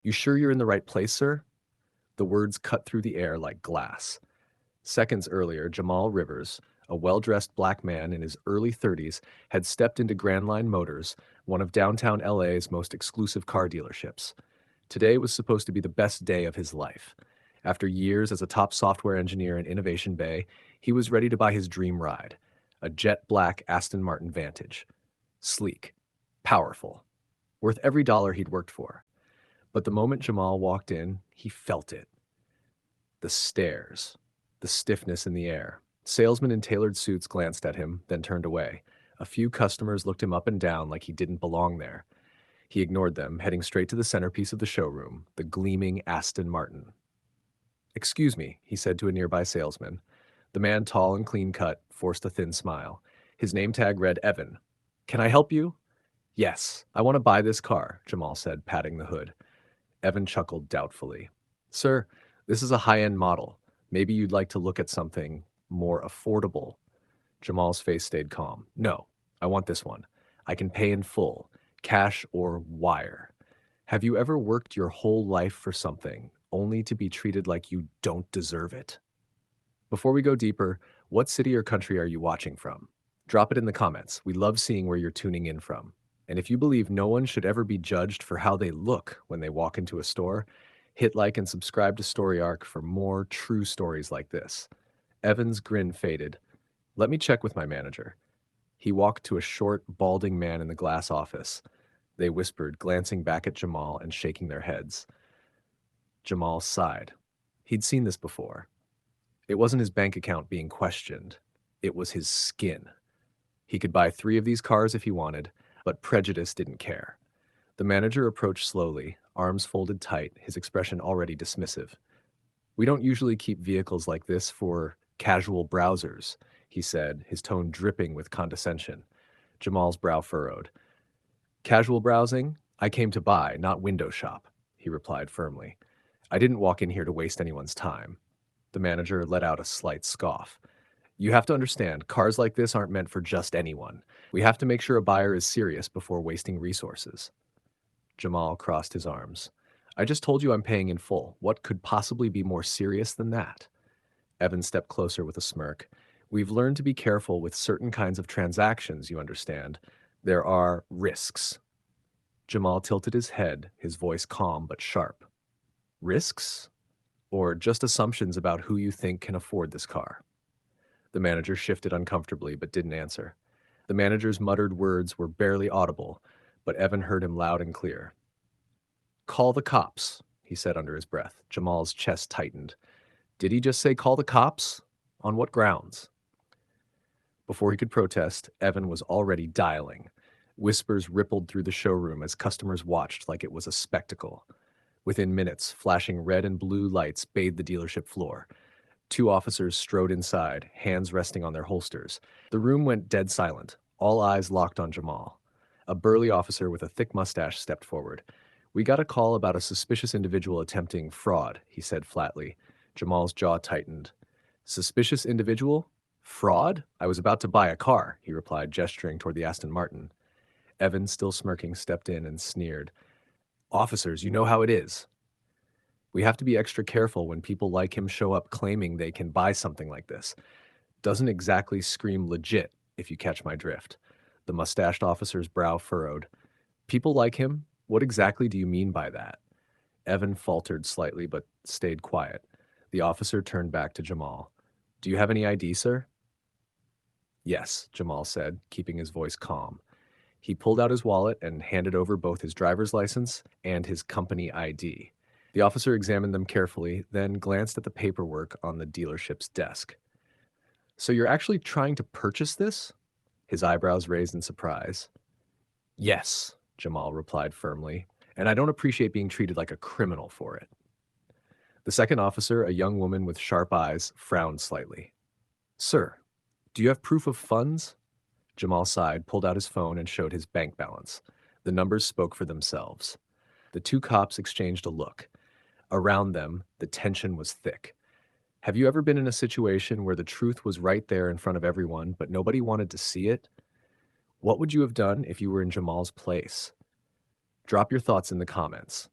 You sure you're in the right place, sir? The words cut through the air like glass. Seconds earlier, Jamal Rivers, a well-dressed black man in his early 30s, had stepped into Grand Line Motors, one of downtown LA's most exclusive car dealerships. Today was supposed to be the best day of his life. After years as a top software engineer in Innovation Bay, he was ready to buy his dream ride, a jet black Aston Martin Vantage. Sleek, powerful, worth every dollar he'd worked for. But the moment Jamal walked in, he felt it. The stares, the stiffness in the air. Salesmen in tailored suits glanced at him, then turned away. A few customers looked him up and down like he didn't belong there. He ignored them, heading straight to the centerpiece of the showroom, the gleaming Aston Martin. "Excuse me," he said to a nearby salesman. The man, tall and clean-cut, forced a thin smile. His name tag read Evan. "Can I help you?" "Yes, I want to buy this car," Jamal said, patting the hood. Evan chuckled doubtfully. "Sir, this is a high-end model. Maybe you'd like to look at something more affordable." Jamal's face stayed calm. "No, I want this one. I can pay in full, cash or wire." Have you ever worked your whole life for something, only to be treated like you don't deserve it? Before we go deeper, what city or country are you watching from? Drop it in the comments. We love seeing where you're tuning in from. And if you believe no one should ever be judged for how they look when they walk into a store, hit like and subscribe to Story Arc for more true stories like this. Evan's grin faded. "Let me check with my manager." He walked to a short, balding man in the glass office. They whispered, glancing back at Jamal and shaking their heads. Jamal sighed. He'd seen this before. It wasn't his bank account being questioned. It was his skin. He could buy 3 of these cars if he wanted, but prejudice didn't care. The manager approached slowly, arms folded tight, his expression already dismissive. "We don't usually keep vehicles like this for casual browsers," he said, his tone dripping with condescension. Jamal's brow furrowed. "Casual browsing? I came to buy, not window shop," he replied firmly. "I didn't walk in here to waste anyone's time." The manager let out a slight scoff. "You have to understand, cars like this aren't meant for just anyone. We have to make sure a buyer is serious before wasting resources." Jamal crossed his arms. "I just told you I'm paying in full. What could possibly be more serious than that?" Evan stepped closer with a smirk. "We've learned to be careful with certain kinds of transactions, you understand. There are risks." Jamal tilted his head, his voice calm but sharp. "Risks? Or just assumptions about who you think can afford this car?" The manager shifted uncomfortably but didn't answer. The manager's muttered words were barely audible, but Evan heard him loud and clear. "Call the cops," he said under his breath. Jamal's chest tightened. Did he just say call the cops? On what grounds? Before he could protest, Evan was already dialing. Whispers rippled through the showroom as customers watched like it was a spectacle. Within minutes, flashing red and blue lights bathed the dealership floor. 2 officers strode inside, hands resting on their holsters. The room went dead silent, all eyes locked on Jamal. A burly officer with a thick mustache stepped forward. "We got a call about a suspicious individual attempting fraud," he said flatly. Jamal's jaw tightened. "Suspicious individual? Fraud? I was about to buy a car," he replied, gesturing toward the Aston Martin. Evan, still smirking, stepped in and sneered. "Officers, you know how it is. We have to be extra careful when people like him show up claiming they can buy something like this. Doesn't exactly scream legit, if you catch my drift." The mustached officer's brow furrowed. "People like him? What exactly do you mean by that?" Evan faltered slightly but stayed quiet. The officer turned back to Jamal. "Do you have any ID, sir?" "Yes," Jamal said, keeping his voice calm. He pulled out his wallet and handed over both his driver's license and his company ID. The officer examined them carefully, then glanced at the paperwork on the dealership's desk. "So you're actually trying to purchase this?" His eyebrows raised in surprise. "Yes," Jamal replied firmly, "and I don't appreciate being treated like a criminal for it." The second officer, a young woman with sharp eyes, frowned slightly. "Sir, do you have proof of funds?" Jamal sighed, pulled out his phone, and showed his bank balance. The numbers spoke for themselves. The 2 cops exchanged a look. Around them, the tension was thick. Have you ever been in a situation where the truth was right there in front of everyone, but nobody wanted to see it? What would you have done if you were in Jamal's place? Drop your thoughts in the comments.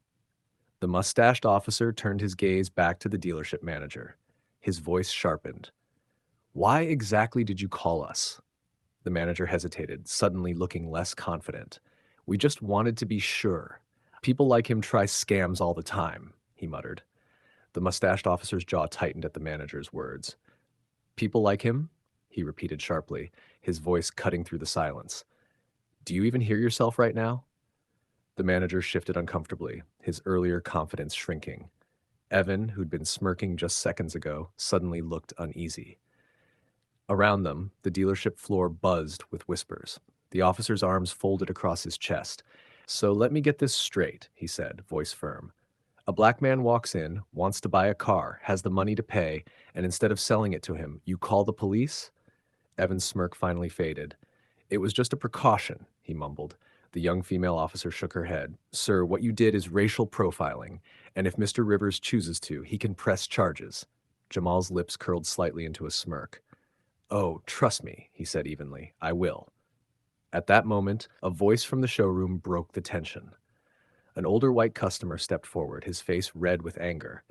The mustached officer turned his gaze back to the dealership manager. His voice sharpened. Why exactly did you call us? The manager hesitated, suddenly looking less confident. We just wanted to be sure. People like him try scams all the time, he muttered. The mustached officer's jaw tightened at the manager's words. People like him? He repeated sharply, his voice cutting through the silence. Do you even hear yourself right now? The manager shifted uncomfortably, his earlier confidence shrinking. Evan, who'd been smirking just seconds ago, suddenly looked uneasy. Around them, the dealership floor buzzed with whispers. The officer's arms folded across his chest. So let me get this straight, he said, voice firm. A black man walks in, wants to buy a car, has the money to pay, and instead of selling it to him, you call the police? Evan's smirk finally faded. It was just a precaution, he mumbled. The young female officer shook her head. Sir, what you did is racial profiling, and if Mr. Rivers chooses to, he can press charges. Jamal's lips curled slightly into a smirk. Oh, trust me, he said evenly. I will. At that moment, a voice from the showroom broke the tension. An older white customer stepped forward, his face red with anger.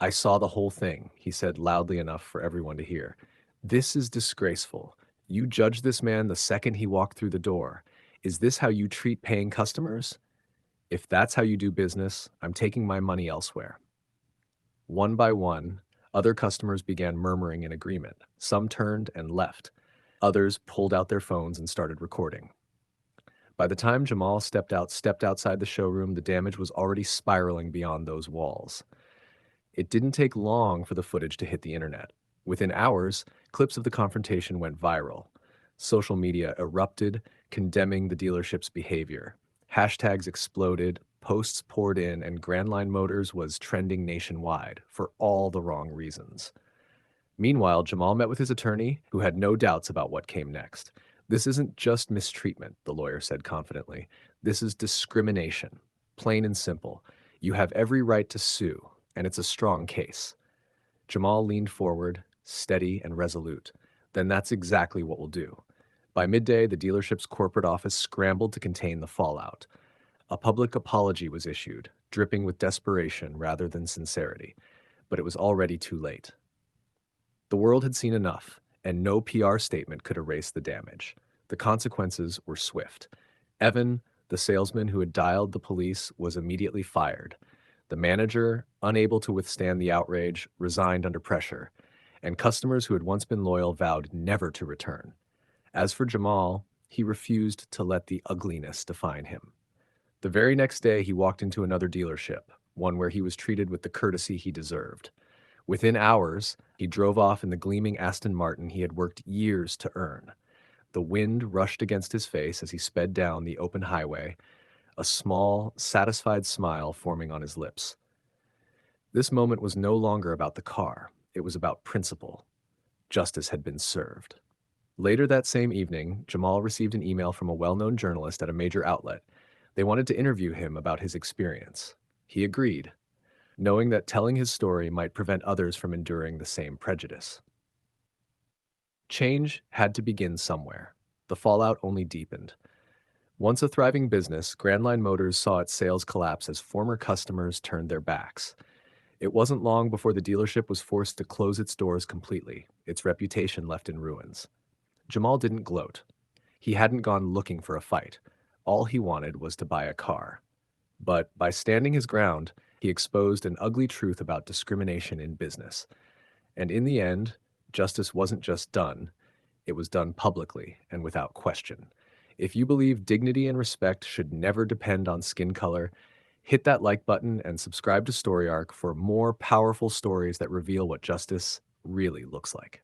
I saw the whole thing, he said loudly enough for everyone to hear. This is disgraceful. You judged this man the second he walked through the door. Is this how you treat paying customers? If that's how you do business, I'm taking my money elsewhere. One by one, other customers began murmuring in agreement. Some turned and left. Others pulled out their phones and started recording. By the time Jamal stepped outside the showroom, the damage was already spiraling beyond those walls. It didn't take long for the footage to hit the internet. Within hours, clips of the confrontation went viral. Social media erupted, condemning the dealership's behavior. Hashtags exploded, posts poured in, and Grand Line Motors was trending nationwide for all the wrong reasons. Meanwhile, Jamal met with his attorney, who had no doubts about what came next. This isn't just mistreatment, the lawyer said confidently. This is discrimination. Plain and simple. You have every right to sue, and it's a strong case. Jamal leaned forward, steady and resolute. Then that's exactly what we'll do. By midday, the dealership's corporate office scrambled to contain the fallout. A public apology was issued, dripping with desperation rather than sincerity. But it was already too late. The world had seen enough, and no PR statement could erase the damage. The consequences were swift. Evan, the salesman who had dialed the police, was immediately fired. The manager, unable to withstand the outrage, resigned under pressure, and customers who had once been loyal vowed never to return. As for Jamal, he refused to let the ugliness define him. The very next day, he walked into another dealership, one where he was treated with the courtesy he deserved. Within hours, he drove off in the gleaming Aston Martin he had worked years to earn. The wind rushed against his face as he sped down the open highway, a small, satisfied smile forming on his lips. This moment was no longer about the car. It was about principle. Justice had been served. Later that same evening, Jamal received an email from a well-known journalist at a major outlet. They wanted to interview him about his experience. He agreed, knowing that telling his story might prevent others from enduring the same prejudice. Change had to begin somewhere. The fallout only deepened. Once a thriving business, Grand Line Motors saw its sales collapse as former customers turned their backs. It wasn't long before the dealership was forced to close its doors completely, its reputation left in ruins. Jamal didn't gloat. He hadn't gone looking for a fight. All he wanted was to buy a car. But by standing his ground, he exposed an ugly truth about discrimination in business. And in the end, justice wasn't just done, it was done publicly and without question. If you believe dignity and respect should never depend on skin color, hit that like button and subscribe to Story Arc for more powerful stories that reveal what justice really looks like.